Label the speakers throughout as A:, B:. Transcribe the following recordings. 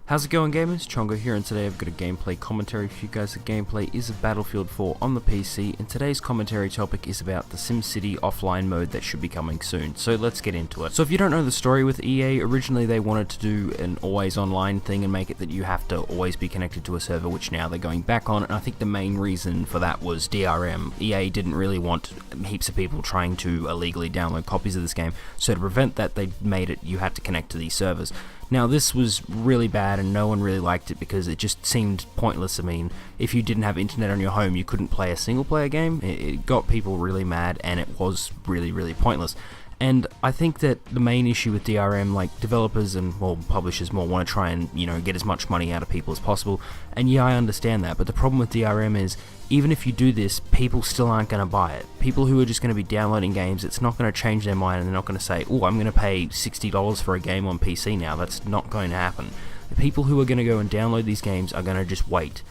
A: How's it going, gamers? Chongo here, and today I've got a gameplay commentary for you guys. The gameplay is of Battlefield 4 on the PC, and today's commentary topic is about the SimCity offline mode that should be coming soon. So let's get into it. So if you don't know the story with EA, originally they wanted to do an always online thing and make it that you have to always be connected to a server, which now they're going back on, and I think the main reason for that was DRM. EA didn't really want heaps of people trying to illegally download copies of this game, so to prevent that they made it you had to connect to these servers. Now this was really bad and no one really liked it because it just seemed pointless. I mean, if you didn't have internet on your home you couldn't play a single player game. It got people really mad and it was really pointless. And I think that the main issue with DRM, like developers and well publishers more want to try and get as much money out of people as possible, and yeah, I understand that, but the problem with DRM is even if you do this, people still aren't going to buy it. People who are just going to be downloading games, it's not going to change their mind and they're not going to say, oh, I'm going to pay $60 for a game on PC now. That's not going to happen. The people who are going to go and download these games are going to just wait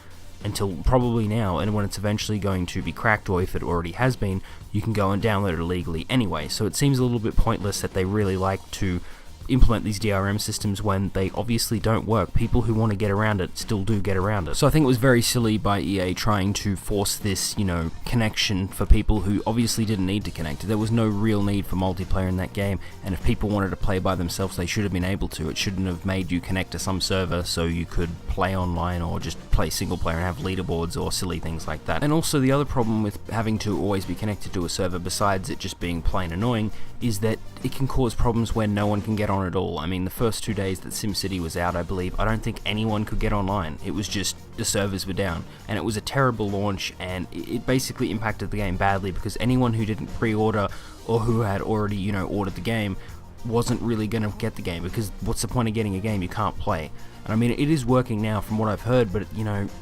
A: until probably now, and when it's eventually going to be cracked, or if it already has been, you can go and download it illegally anyway. So it seems a little bit pointless that they really like to implement these DRM systems when they obviously don't work. People who want to get around it still do get around it. So I think it was very silly by EA trying to force this, connection for people who obviously didn't need to connect. There was no real need for multiplayer in that game, and if people wanted to play by themselves, they should have been able to. It shouldn't have made you connect to some server so you could play online or just play single player and have leaderboards or silly things like that. And also the other problem with having to always be connected to a server, besides it just being plain annoying, is that it can cause problems when no one can get on at all. I mean, the first 2 days that SimCity was out, I believe, I don't think anyone could get online. It was just the servers were down, and it was a terrible launch, and it basically impacted the game badly because anyone who didn't pre-order or who had already, ordered the game wasn't really going to get the game, because what's the point of getting a game you can't play? And I mean, it is working now from what I've heard, but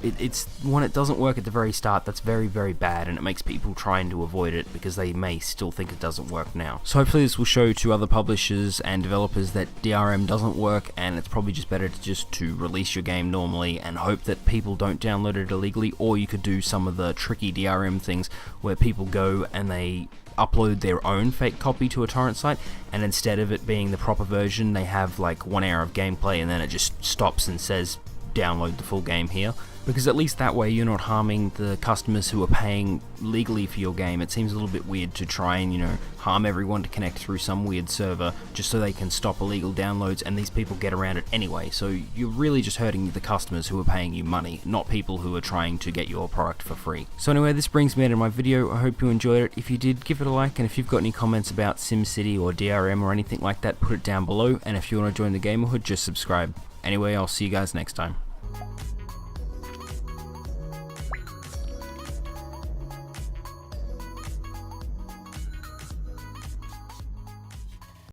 A: it's when it doesn't work at the very start, that's very bad, and it makes people trying to avoid it because they may still think it doesn't work now. So hopefully this will show to other publishers and developers that DRM doesn't work, and it's probably just better to release your game normally and hope that people don't download it illegally. Or you could do some of the tricky DRM things where people go and they upload their own fake copy to a torrent site, and instead of it being the proper version, they have like 1 hour of gameplay and then it just stops and says download the full game here, because at least that way you're not harming the customers who are paying legally for your game. It seems a little bit weird to try and harm everyone to connect through some weird server just so they can stop illegal downloads, and these people get around it anyway. So you're really just hurting the customers who are paying you money, not people who are trying to get your product for free. So anyway, this brings me into my video. I hope you enjoyed it. If you did, give it a like, and if you've got any comments about SimCity or DRM or anything like that, put it down below, and if you want to join the Gamerhood, just subscribe. Anyway, I'll see you guys next time.